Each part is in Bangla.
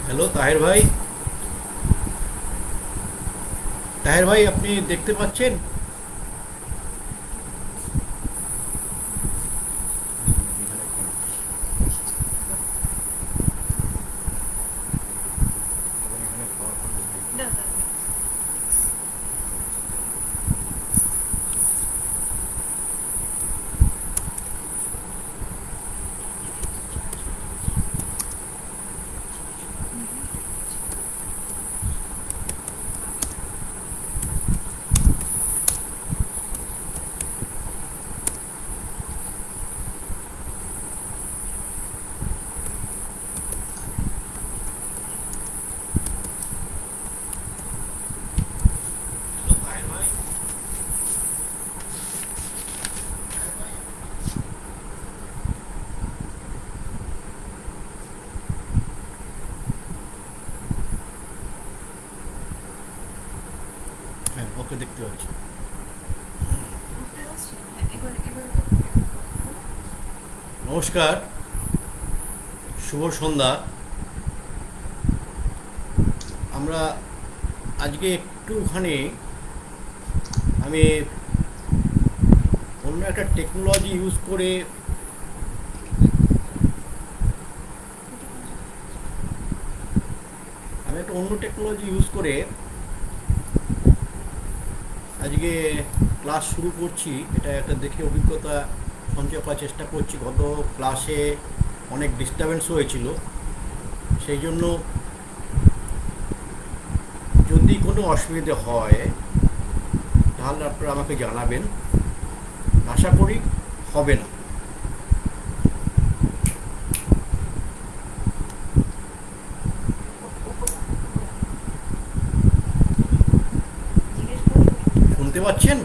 হ্যালো তাহের ভাই, তাহের ভাই আপনি দেখতে পাচ্ছেন? হ্যাঁ, ওকে দেখতে পাচ্ছি। নমস্কার, শুভ সন্ধ্যা। আমরা আজকে একটুখানি আমি অন্য একটা টেকনোলজি ইউজ করে আজকে ক্লাস শুরু করছি। এটা একটা দেখে অভিজ্ঞতা সঞ্চয় করার চেষ্টা করছি। গত ক্লাসে অনেক ডিস্টারবেন্স হয়েছিল, সেই জন্য যদি কোনো অসুবিধে হয় তাহলে আপনারা আমাকে জানাবেন। আশা করি হবে না। শুনতে পাচ্ছেন?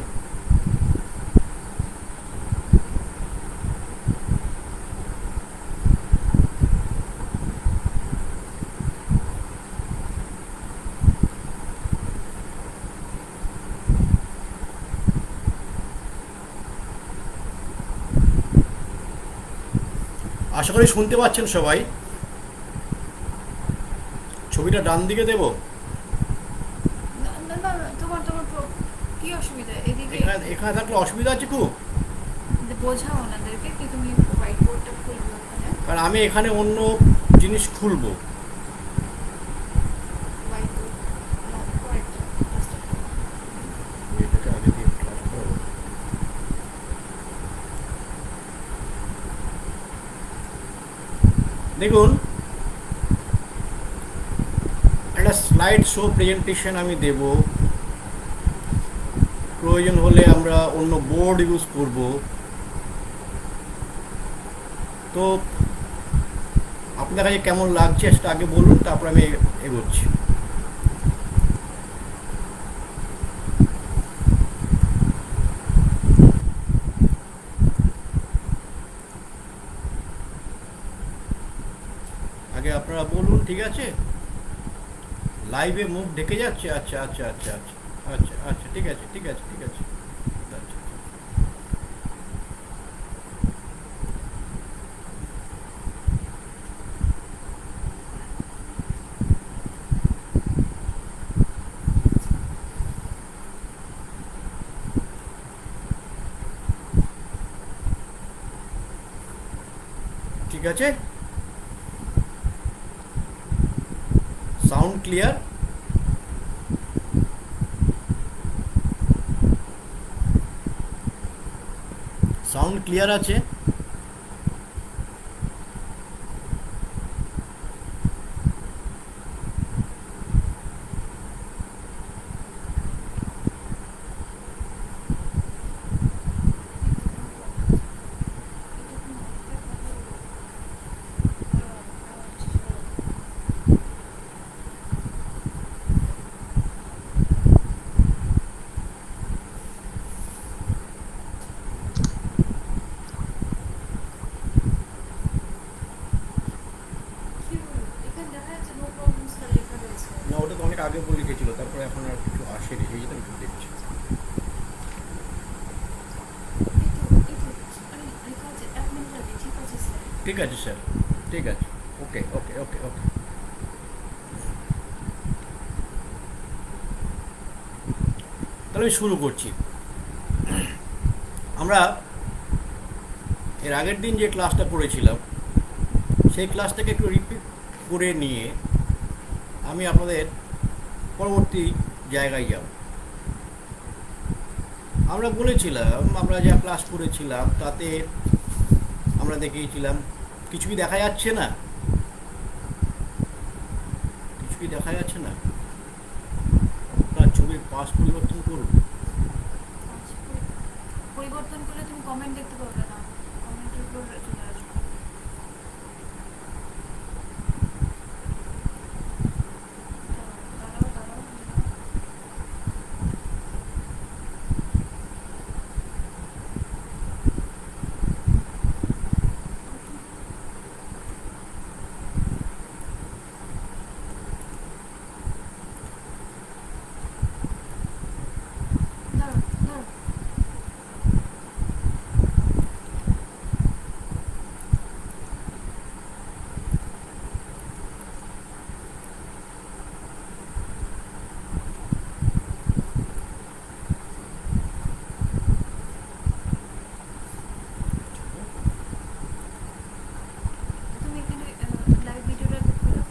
আশা করি শুনতে পাচ্ছেন সবাই। ছবিটা ডান দিকে দেব? এখানে এখানে থাকলে অসুবিধা আছে খুব, কারণ আমি এখানে অন্য জিনিস খুলবো। এটাকে আগে দিয়ে ক্লাস করবো। দেখুন, একটা স্লাইড শো প্রেজেন্টেশন আমি দেব। প্রয়োজন হলে আমরা অন্য বোর্ড ইউজ করব। তো আপনার কাছে কেমন লাগছে সেটা আগে বলুন, তারপর আমি এগোচ্ছি। আগে আপনারা বলুন, ঠিক আছে? লাইভে মুখ ঢেকে যাচ্ছে? আচ্ছা আচ্ছা আচ্ছা আচ্ছা আচ্ছা আচ্ছা, ঠিক আছে ঠিক আছে ঠিক আছে। আচ্ছা, ঠিক আছে। Sound clear? সাউন্ড ক্লিয়ার আছে? আগে বলে লিখেছিল, তারপরে এখন আর কিছু আসেনি, সেই জন্য একটু দেখছি। ঠিক আছে স্যার, ঠিক আছে, ওকে ওকে ওকে ওকে। তাহলে আমি শুরু করছি। আমরা এর আগের দিন যে ক্লাসটা করেছিলাম সেই ক্লাসটাকে একটু রিপিট করে নিয়ে আমি আপনাদের পরবর্তী জায়গায় যাব। আমরা বলেছিলাম, আমরা যা ক্লাস করেছিলাম তাতে আমরা দেখিয়েছিলাম কিছু কি দেখা যাচ্ছে না, কিছু কি দেখা যাচ্ছে না, আপনার ছবির পাশ পরিবর্তন করুন। পরিবর্তন করলে তুমি কমেন্ট দেখতে পাবে না, কমেন্টের উপর চলে আসবে। দাঁড়াও দাঁড়াও দাঁড়াও দাঁড়াও। তুমি এখানে লাইভ ভিডিওটা দেখতে দাও।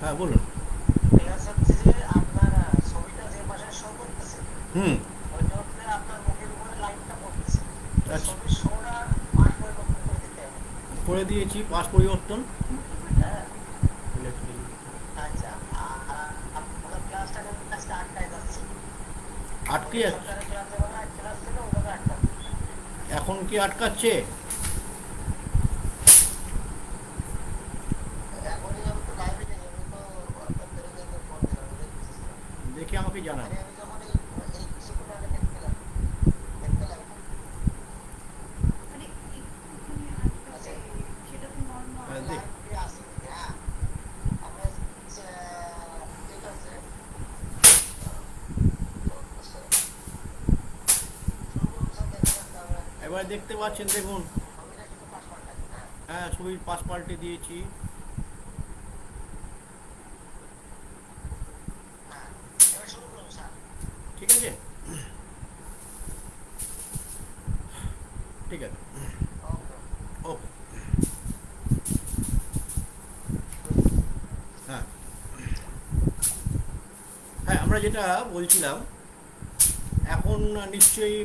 হ্যাঁ বলুন। হুম। আচ্ছা, করে দিয়েছি পাশ পরিবর্তন। আটকে যাচ্ছে, এখন কি আটকাচ্ছে? দেখে আমাকে জানান। আরে একটুখানি আটকাচ্ছে, সেটা তো নর্মাল। দেখ, এবার দেখতে পাচ্ছেন, দেখুন। হ্যাঁ, ছবির পাশ পাল্টে দিয়েছি। ঠিক আছে, ঠিক আছে, ওকে। হ্যাঁ হ্যাঁ, আমরা যেটা বলছিলাম, এখন নিশ্চয়ই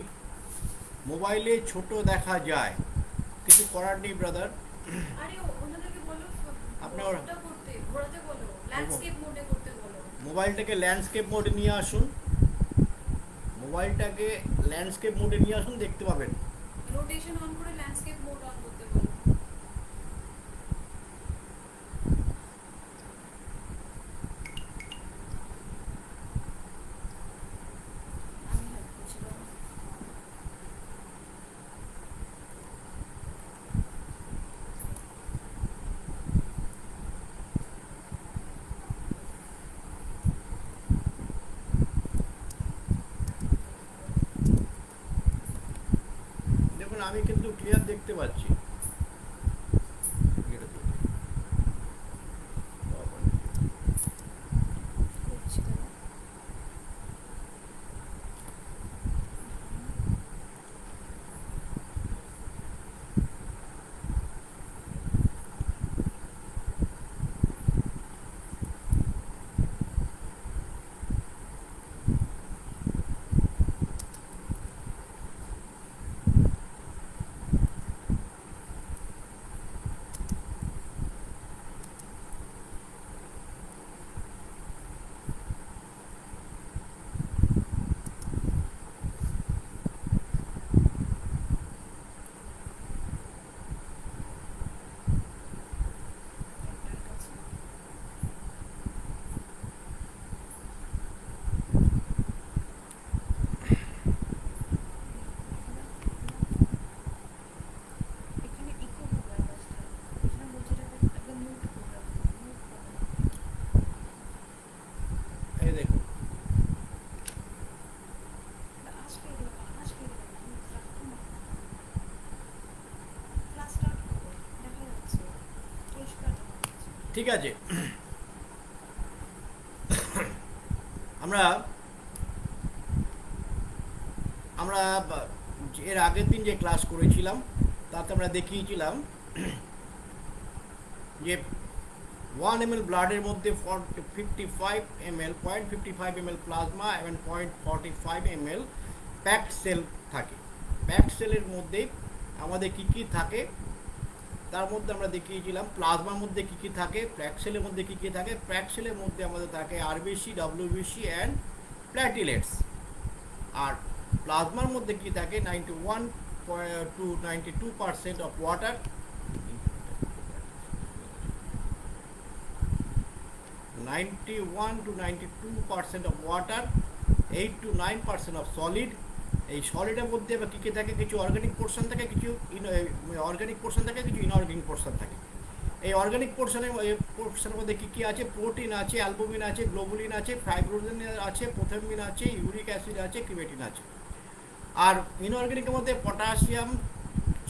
মোবাইলে ছোট দেখা যায়, কিছু করার নেই ব্রাদার। আরে ওনাদেরকে বলো আপনার ওটা করতে, ঘোরাতে বলো, ল্যান্ডস্কেপ মোডে করতে বলো। মোবাইলটাকে ল্যান্ডস্কেপ মোডে নিয়ে আসুন, মোবাইলটাকে ল্যান্ডস্কেপ মোডে নিয়ে আসুন, দেখতে পাবেন। রোটেশন অন করে ল্যান্ডস্কেপ মোড অন করতে বলো। আমি হেল্প করছি বাবা। দেখুন, আমি কিন্তু ক্লিয়ার দেখতে পাচ্ছি। এটা দেখুন। করছি বাবা। ঠিক আছে, আমরা আমরা এর আগের দিন যে ক্লাস করেছিলাম তাতে আমরা দেখিয়েছিলাম যে 1 ml ব্লাডের মধ্যে 55 ml 0.55 ml প্লাজমা এবং 0.45 ml প্যাকড সেল থাকে। প্যাকড সেলের মধ্যে আমাদের কী কী থাকে তার মধ্যে আমরা দেখিয়েছিলাম প্লাজমার মধ্যে কী কী থাকে, প্যাকড সেলের মধ্যে কী কী থাকে। প্যাকড সেলের মধ্যে আমাদের থাকে আরবিসি, ডব্লিউবিসি অ্যান্ড প্ল্যাটিলেটস। আর প্লাজমার মধ্যে কী থাকে 91 to 92% of water, 91 to 92% of water, 8 to 9% of solid। এই সলিডের মধ্যে আবার কী কী থাকে, কিছু অর্গানিক পোর্শন থাকে, কিছু অর্গানিক পোর্শন থাকে, কিছু ইনঅর্গানিক পোর্শন থাকে। এই অর্গানিক পোর্শনের মধ্যে কী কী আছে, প্রোটিন আছে, অ্যালবুমিন আছে, গ্লোবুলিন আছে, ফাইব্রোজিন আছে, প্রোথেমিন আছে, ইউরিক অ্যাসিড আছে, ক্রিয়েটিন আছে। আর ইনঅর্গানিকের মধ্যে potassium,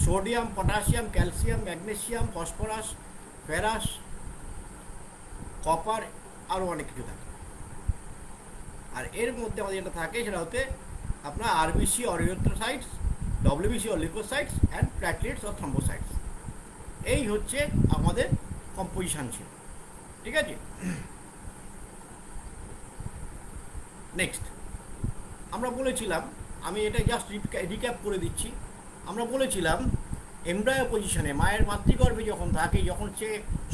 sodium, potassium, calcium, magnesium, phosphorus, ferrous, copper, আরও অনেক কিছু থাকে। আর এর মধ্যে আমাদের যেটা থাকে সেটা হচ্ছে আপনার RBC or erythrocytes, WBC or leucocytes and platelets or thrombocytes. এই হচ্ছে আমাদের কম্পোজিশন ছিল, ঠিক আছে। নেক্সট আমরা বলেছিলাম, আমি এটা জাস্ট রিক্যাপ করে দিচ্ছি, আমরা বলেছিলাম এমব্রায়ো পজিশনে মায়ের মাতৃগর্ভে যখন থাকে, যখন সে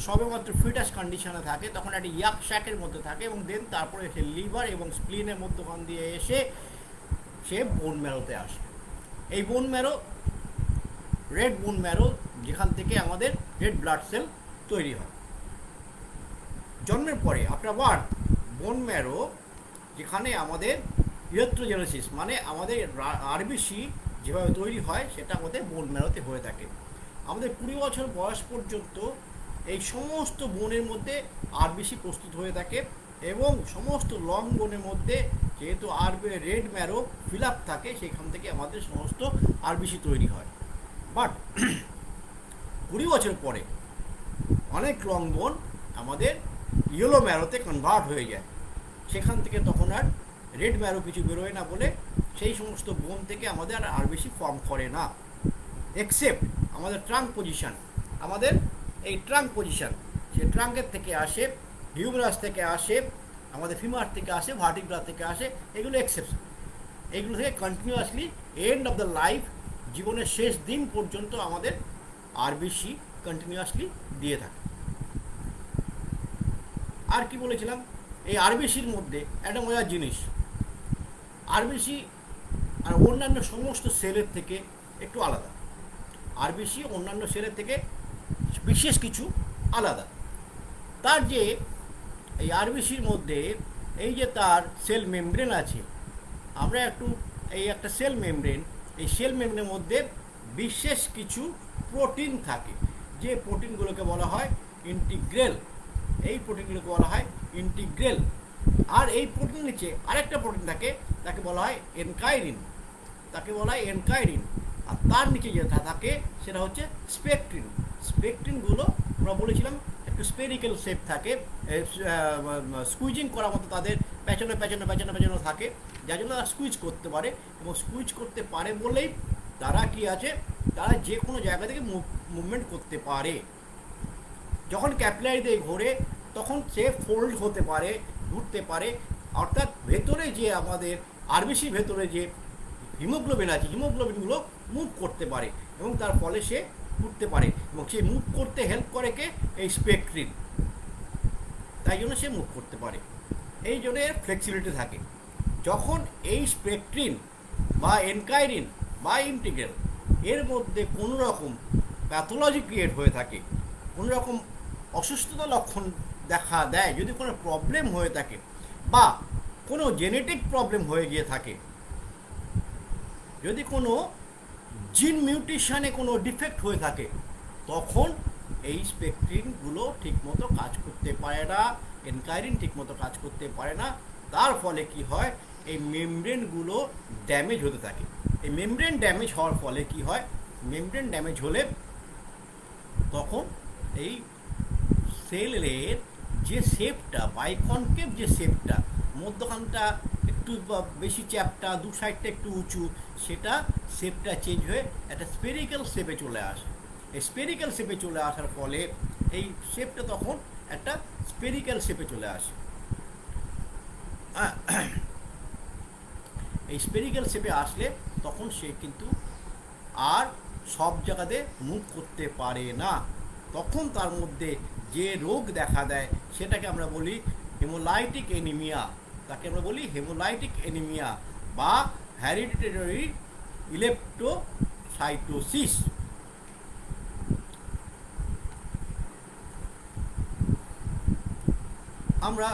সবেমাত্র ফিটাস কন্ডিশনে থাকে, তখন একটা ইয়াক শ্যাকের মধ্যে থাকে এবং দেন তারপরে সে লিভার এবং স্প্লিনের মধ্যখান দিয়ে এসে সে বোন ম্যারোতে আসে। এই bone marrow red bone marrow, যেখান থেকে আমাদের রেড ব্লাড সেল তৈরি হয়। জন্মের পরে আফটার বার্থ বোন ম্যারো, যেখানে আমাদের ইলেকট্রোজেনেসিস মানে আমাদের আরবিসি যেভাবে তৈরি হয় সেটা আমাদের বোন ম্যারোতে হয়ে থাকে। আমাদের 20 বছর বয়স পর্যন্ত এই সমস্ত বোনের মধ্যে আরবিসি প্রস্তুত হয়ে থাকে এবং সমস্ত লং বোনের মধ্যে যেহেতু রেড ম্যারো ফিল আপ থাকে, সেখান থেকে আমাদের সমস্ত আরবিসি তৈরি হয়। বাট 20 বছর পরে অনেক লং বোন আমাদের ইয়েলো ম্যারোতে কনভার্ট হয়ে যায়, সেখান থেকে তখন আর রেড ম্যারো কিছু বেরোয় না বলে সেই সমস্ত বোন থেকে আমাদের আর আরবিসি ফর্ম করে না, এক্সেপ্ট আমাদের ট্রাঙ্ক পজিশন। আমাদের এই ট্রাঙ্ক পজিশন, সে ট্রাঙ্কের থেকে আসে, হিউমেরাস থেকে আসে, আমাদের ফিমার থেকে আসে, ভার্টিব্রা থেকে আসে, এগুলো এক্সেপশন। এগুলো থেকে continuously end of the life, জীবনের শেষ দিন পর্যন্ত আমাদের আরবিসি কন্টিনিউয়াসলি দিয়ে থাকে। আর কি বলেছিলাম, এই আরবিসির মধ্যে একটা মজার জিনিস, আরবিসি আর অন্যান্য সমস্ত সেলের থেকে একটু আলাদা। আরবিসি অন্যান্য সেলের থেকে বিশেষ কিছু আলাদা। তার যে এই আরবিসির মধ্যে এই যে তার সেল মেমব্রেন আছে, আমরা একটু এই একটা সেল মেমব্রেন, এই সেল মেমব্রেনের মধ্যে বিশেষ কিছু প্রোটিন থাকে, যে প্রোটিনগুলোকে বলা হয় ইন্টিগ্রেল। এই প্রোটিনগুলোকে বলা হয় ইন্টিগ্রেল। আর এই প্রোটিন নিচে আরেকটা প্রোটিন থাকে, তাকে বলা হয় এনকাইরিন, আর তার নিচে যেটা থাকে সেটা হচ্ছে স্পেকট্রিন। স্পেকট্রিনগুলো আমরা বলেছিলাম একটু স্পেরিক্যাল শেপ থাকে, স্কুইজিং করার মতো তাদের পেছনে থাকে, যার জন্য তারা স্কুইজ করতে পারে, এবং স্কুইজ করতে পারে বলেই তারা কি আছে, তারা যে কোনো জায়গা থেকে মুভমেন্ট করতে পারে। যখন ক্যাপিলারি দিয়ে ঘোরে তখন সে ফোল্ড হতে পারে, ঘুরতে পারে, অর্থাৎ ভেতরে যে আমাদের আরবিসির ভেতরে যে হিমোগ্লোবিন আছে, হিমোগ্লোবিনগুলো মুভ করতে পারে এবং তার ফলে সে ঘুরতে পারে, এবং সে মুভ করতে হেল্প করে কে, এই স্পেকট্রিন, তাই জন্য সে মুভ করতে পারে, এই জন্য এর ফ্লেক্সিবিলিটি থাকে। যখন এই স্পেকট্রিন বা এনকাইরিন বা ইন্টিগ্রেল এর মধ্যে কোনো রকম প্যাথোলজি ক্রিয়েট হয়ে থাকে, কোনো রকম অসুস্থতা লক্ষণ দেখা দেয়, যদি কোনো প্রবলেম হয়ে থাকে বা কোনো জেনেটিক প্রবলেম হয়ে গিয়ে থাকে, যদি কোনো জিন মিউটেশনে কোনো ডিফেক্ট হয়ে থাকে, তখন এই স্পেকট্রিনগুলো ঠিকমতো কাজ করতে পারে না, এনকাইরিন ঠিকমতো কাজ করতে পারে না। তার ফলে কি হয়, এই মেমব্রেনগুলো ড্যামেজ হতে থাকে। এই মেমব্রেন ড্যামেজ হওয়ার ফলে কি হয়, মেমব্রেন ড্যামেজ হলে তখন এই সেলের যে শেপটা, বাইকনকেভ যে শেপটা, মধ্যখানটা একটু বেশি চ্যাপটা, দু সাইডটা একটু উঁচু, সেটা শেপটা চেঞ্জ হয়ে একটা স্পেরিক্যাল শেপে চলে আসে। এই স্পেরিক্যাল শেপে চলে আসার ফলে এই শেপটা তখন একটা স্পেরিক্যাল শেপে চলে আসে। এই স্পেরিক্যাল শেপে আসলে তখন সে কিন্তু আর সব জায়গাতে মুভ করতে পারে না। তখন তার মধ্যে যে রোগ দেখা দেয় সেটাকে আমরা বলি হেমোলাইটিক অ্যানিমিয়া। তাকে আমরা বলি হেমোলাইটিক অ্যানিমিয়া বা হেরিডিটারি ইলেপ্টোসাইটোসিস। আমরা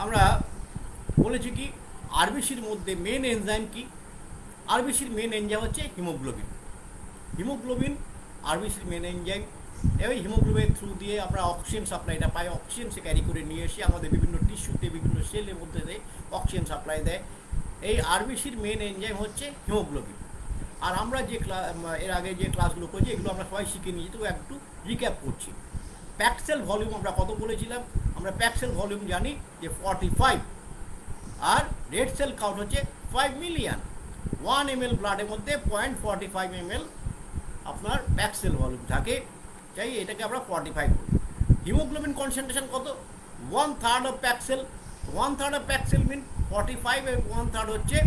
আমরা বলেছি কি আরবিসির মধ্যে মেন এনজাইম কি? আরবিসির মেন এনজাইম হচ্ছে হিমোগ্লোবিন। হিমোগ্লোবিন আরবিসির মেন এনজাইম। এই হিমোগ্লোবিনের থ্রু দিয়ে আমরা অক্সিজেন সাপ্লাইটা পাই। অক্সিজেন সে ক্যারি করে নিয়ে এসে আমাদের বিভিন্ন টিস্যুতে, বিভিন্ন সেলের মধ্যে দিয়ে অক্সিজেন সাপ্লাই দেয়। এই আরবিসির মেন এনজাইম হচ্ছে হিমোগ্লোবিন। আর আমরা যে এর আগে যে ক্লাসগুলো করেছি এগুলো আমরা সবাই শিখে নিয়েছি, তো একটু রিক্যাপ করছি। প্যাক্সেল ভলিউম আমরা কত বলেছিলাম? আমরা প্যাক্সেল ভলিউম জানি যে 45, আর রেড সেল কাউন্ট হচ্ছে 5 মিলিয়ন। 1 ml ব্লাডের মধ্যে 0.45 ml আপনার প্যাক্সেল ভলিউম থাকে, তাই এটাকে আমরা 45 বলি। হিমোগ্লোবিন কনসেন্ট্রেশন কত? 1/3 অফ প্যাক্সেল। 1/3 অফ প্যাক্সেল মিন 45 এর 1/3 হচ্ছে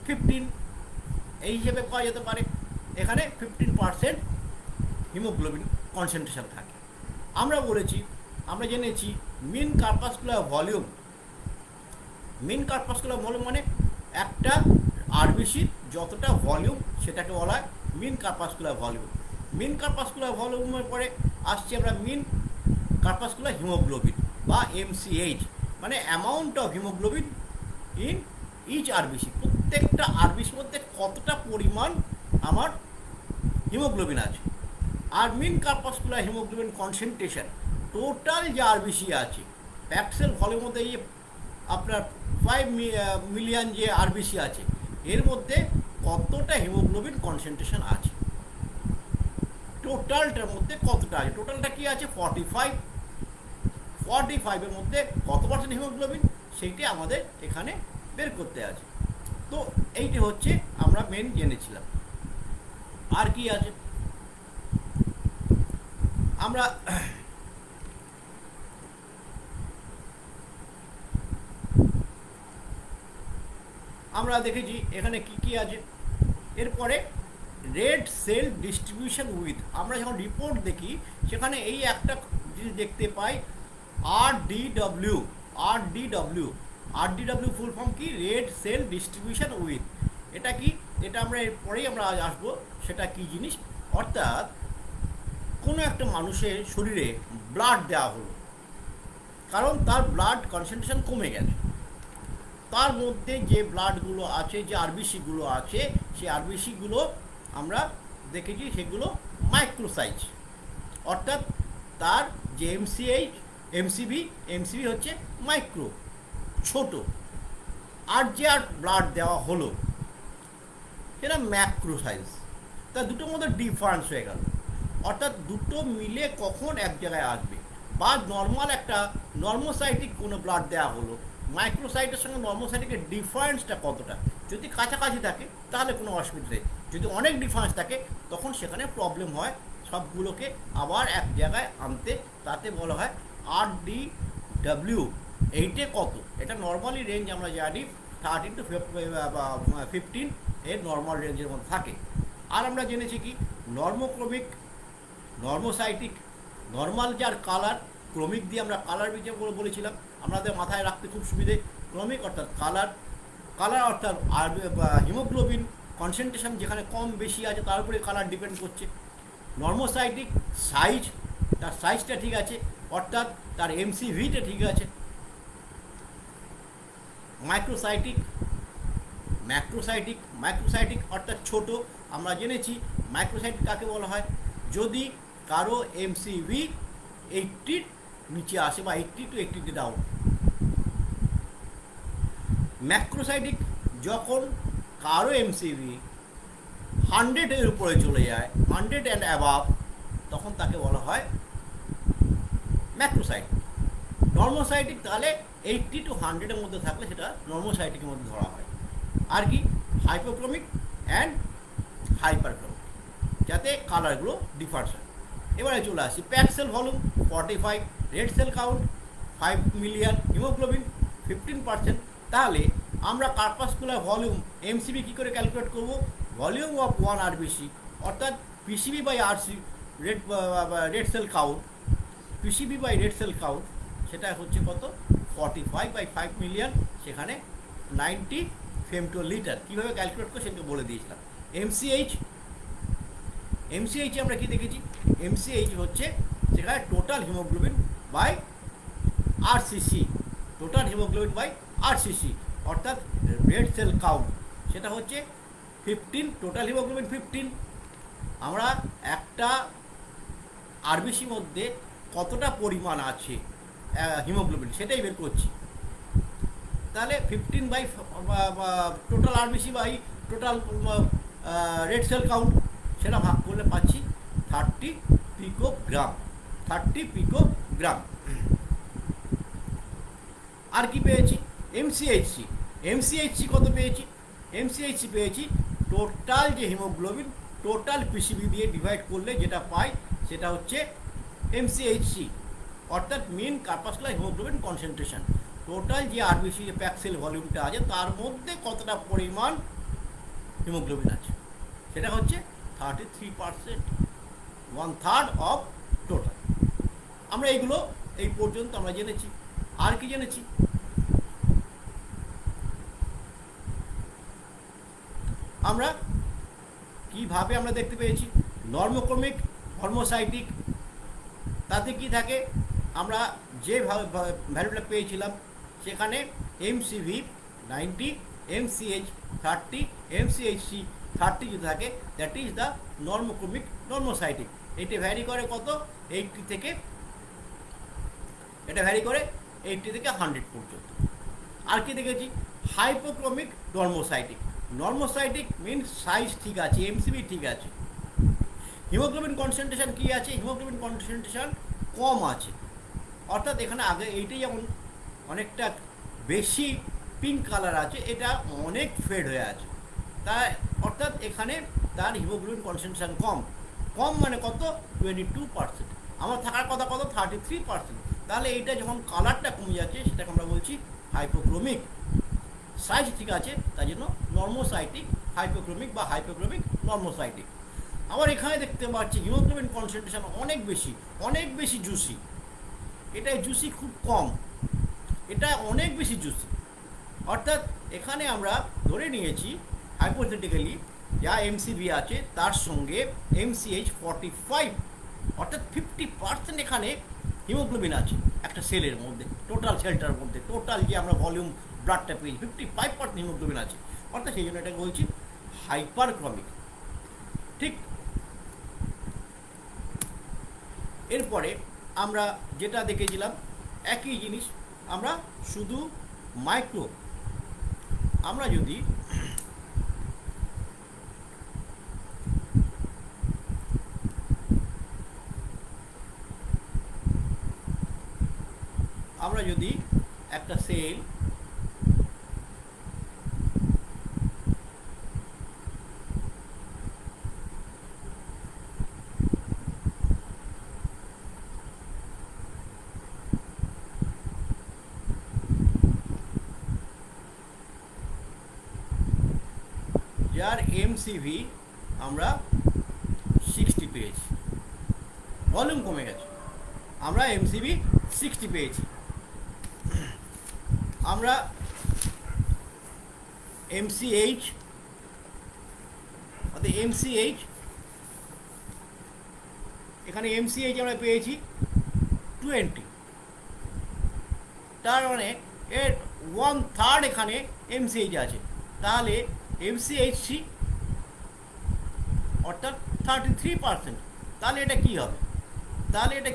15। এই হিসেবে পাওয়া যেতে পারে। এখানে 15% হিমোগ্লোবিন কনসেন্ট্রেশন থাকে। আমরা বলেছি, আমরা জেনেছি মিন কার্পাসকুলার ভলিউম। মিন কার্পাসকুলার ভলিউম মানে একটা আরবিসির যতটা ভলিউম সেটাকে বলা হয় মিন কার্পাসকুলার ভলিউম। মিন কার্পাসকুলার ভলিউমের পরে আসছি আমরা মিন কার্পাসকুলার হিমোগ্লোবিন বা MCH, মানে amount of haemoglobin in each RBC. প্রত্যেকটা আরবিসির মধ্যে কতটা পরিমাণ আমার হিমোগ্লোবিন আছে। আর mean corpuscular haemoglobin concentration, total যে আরবিসি আছে প্যাক্সেল ভলিউমের মধ্যে এই আপনার 5 মিলিয়ন যে আরবিসি আছে এর মধ্যে কতটা হিমোগ্লোবিন কনসেন্ট্রেশন আছে, টোটালটার মধ্যে কতটা আছে। টোটালটা কি আছে? 45। 45-এর মধ্যে কত পার্সেন্ট হিমোগ্লোবিন সেইটি আমাদের এখানে বের করতে আছে। তো এইটি হচ্ছে আমরা মেন জেনেছিলাম। আর কি আছে? আমরা আমরা দেখেছি এখানে কি কি আছে। এরপরে রেড সেল ডিস্ট্রিবিউশন উইথ, আমরা যখন রিপোর্ট দেখি সেখানে এই একটা জিনিস দেখতে পাই RDW। RDW ফুল ফর্ম কি? Red cell distribution with. এটা কি? এটা আমরা এরপরেই আমরা আজ আসবো সেটা কি জিনিস। অর্থাৎ কোনো একটা মানুষের শরীরে ব্লাড দেওয়া হলো, কারণ তার ব্লাড কনসেন্ট্রেশন কমে গেছে। তার মধ্যে যে ব্লাডগুলো আছে, যে আরবিসিগুলো আছে, সেই আরবিসিগুলো আমরা দেখেছি সেগুলো মাইক্রোসাইজ। অর্থাৎ তার যে এমসিবি হচ্ছে মাইক্রো, ছোট। আর যে আর ব্লাড দেওয়া হলো সেটা ম্যাক্রো সাইজ। তা দুটোর মধ্যে ডিফারেন্স হয়ে গেল। অর্থাৎ দুটো মিলে কখন এক জায়গায় আসবে, বা নর্মাল একটা নর্মোসাইটিক কোনো ব্লাড দেওয়া হলো, মাইক্রোসাইটের সঙ্গে নর্মোসাইটিকের ডিফারেন্সটা কতটা। যদি কাছাকাছি থাকে তাহলে কোনো অসুবিধা নেই, যদি অনেক ডিফারেন্স থাকে তখন সেখানে প্রবলেম হয় সবগুলোকে আবার এক জায়গায় আনতে। তাতে বলা হয় RDW। এইটে কত? এটা নর্মালি রেঞ্জ আমরা জানি 13 to 15 এর নর্মাল রেঞ্জের মধ্যে থাকে। আর আমরা জেনেছি কি নর্মোক্রমিক, নর্মোসাইটিক। নর্মাল যার কালার, ক্রমিক দিয়ে আমরা কালার বিচে বলেছিলাম, আমাদের মাথায় রাখতে খুব সুবিধে। ক্রমিক অর্থাৎ কালার, কালার অর্থাৎ হিমোগ্লোবিন কনসেন্ট্রেশন যেখানে কম বেশি আছে তার উপরে কালার ডিপেন্ড করছে। নর্মোসাইটিক সাইজ, তার সাইজটা ঠিক আছে, অর্থাৎ তার MCVটা ঠিক আছে। ম্যাক্রোসাইটিক অর্থাৎ ছোট। আমরা জেনেছি মাইক্রোসাইটিক কাকে বলা হয়? যদি কারো MCV 80-র নিচে আসে বা 80 to 80 ডাউন, ম্যাক্রোসাইটিক যখন কারো এমসিভি 100-এর উপরে চলে যায়, 100 অ্যান্ড অ্যাবাভ, তখন তাকে বলা হয় ম্যাক্রোসাইটিক। নর্মোসাইটিক তাহলে 80 to 100-এর মধ্যে থাকলে সেটা নর্মোসাইটিকের মধ্যে ধরা হয়। আর কি হাইপোক্রোমিক অ্যান্ড হাইপারক্রোমিক, যাতে কালারগুলো ডিফারেন্স হয়। এবারে চলে আসি pack cell volume 45, red cell count 5 million, haemoglobin 15%। তাহলে আমরা কার্পাসকুলার ভলিউম এমসিবি কী করে ক্যালকুলেট করব? ভলিউম অফ 1 আরবিসি, অর্থাৎ PCV by RC, red cell count, PCV by red cell count, সেটা হচ্ছে কত? 45/5 মিলিয়ন, সেখানে 90 ফেমটোলিটার। কীভাবে ক্যালকুলেট করবো সেটা বলে দিয়েছিলাম। এমসিএইচে আমরা কি দেখেছি? এমসিএইচ হচ্ছে সেখানে total haemoglobin by RCC, total haemoglobin by RCC, অর্থাৎ রেড সেল কাউন্ট সেটা হচ্ছে 15, টোটাল হিমোগ্লোবিন 15। আমরা একটা আরবিসির মধ্যে কতটা পরিমাণ আছে হিমোগ্লোবিন সেটাই বের করছি। তাহলে 15 by total RBC by total red cell count, সেটা ভাগ করলে পাচ্ছি 30 পিকোগ্রাম, 30 পিকোগ্রাম। আর কি পেয়েছি? এমসিএইচসি। এমসিএইচসি কত পেয়েছি? এমসিএইচসি পেয়েছি টোটাল যে হিমোগ্লোবিন, টোটাল পিসিবি দিয়ে ডিভাইড করলে যেটা পাই সেটা হচ্ছে এমসিএইচসি, অর্থাৎ মিন কার্পাসকুলার হিমোগ্লোবিন কনসেন্ট্রেশন। টোটাল যে আরবিসি যে প্যাক সেল ভলিউমটা আছে তার মধ্যে কতটা পরিমাণ হিমোগ্লোবিন আছে, সেটা হচ্ছে 33%, 1/3 অফ টোটাল। আমরা এইগুলো এই পর্যন্ত আমরা জেনেছি। আর কি জেনেছি? আমরা কিভাবে আমরা দেখতে পেয়েছি নর্মোক্রমিক, হরমোসাইটিক, তাতে কি থাকে? আমরা যে ভ্যালুটা পেয়েছিলাম সেখানে এমসিভি 90, এমসিএইচ 30, এমসিএইচসি 30 যদি থাকে, দ্যাট ইজ দ্য নর্মোক্রমিক নর্মোসাইটিক। এটা ভ্যারি করে কত? 80 থেকে, এটা ভ্যারি করে 80 থেকে 100 পর্যন্ত। আর কি দেখেছি? হাইপোক্রমিক নর্মোসাইটিক। নর্মোসাইটিক মিনস সাইজ ঠিক আছে, এমসিবি ঠিক আছে, হিমোগ্লোবিন কনসেন্ট্রেশন কি আছে? হিমোগ্লোবিন কনসেন্ট্রেশন কম আছে, অর্থাৎ এখানে আগে এইটাই যেমন অনেকটা বেশি পিঙ্ক কালার আছে, এটা অনেক ফেড হয়ে আছে, তাই অর্থাৎ এখানে তার হিমোগ্লোবিন কনসেন্ট্রেশন কম। কম মানে কত? 22%। আমার থাকার কথা কত? 33%। তাহলে এইটা যখন কালারটা কমে যাচ্ছে সেটাকে আমরা বলছি হাইপোক্রোমিক। সাইজ ঠিক আছে তাই জন্য নর্মোসাইটিক, হাইপোক্রোমিক বা হাইপোক্রোমিক নর্মোসাইটিক। আবার এখানে দেখতে পাচ্ছি হিমোগ্লোবিন কনসেন্ট্রেশন অনেক বেশি, অনেক বেশি জুসি। এটা জুসি খুব কম, এটা অনেক বেশি জুসি। অর্থাৎ এখানে আমরা ধরে নিয়েছি হাইপোথেটিক্যালি যা এমসিবি আছে তার সঙ্গে এমসিএইচ 45, অর্থাৎ 50% এখানে হিমোগ্লোবিন আছে একটা সেলের মধ্যে, টোটাল সেলটার মধ্যে, টোটাল যে আমরা ভলিউম ব্লাডটা পেয়েছি 55% হিমোগ্লোবিন আছে, অর্থাৎ সেই জন্য এটাকে বলছি হাইপারক্রমিক। ঠিক এরপরে আমরা যেটা দেখেছিলাম একই জিনিস, আমরা শুধু মাইক্রো, আমরা যদি একটা সেল যার এমসিভি আমরা 60 পেয়েছি, ভলিউম কমে গেছে, আমরা এমসিভি 60 পেয়েছি। আমরা এমসিএইচ এখানে এমসিএইচ আমরা পেয়েছি 20, তার মানে এর 1/3 এখানে এমসিএইচ আছে, তাহলে এমসিএইচসি অর্থাৎ 33%। তাহলে এটা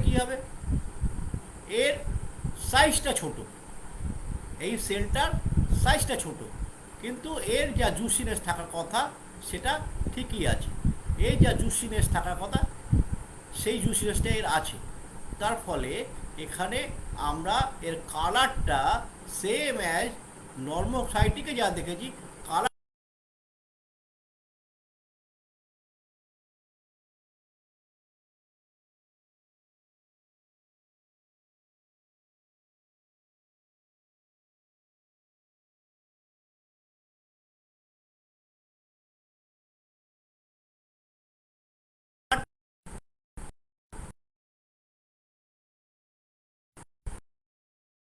কি হবে? এর সাইজটা ছোট, এই সেলটার সাইজটা ছোট, কিন্তু এর যা জুসিনেস থাকার কথা সেটা ঠিকই আছে। এর যা জুসিনেস থাকার কথা সেই জুসিনেসটা এর আছে। তার ফলে এখানে আমরা এর কালারটা সেম অ্যাজ নর্মাল সাইটিকে যা দেখেছি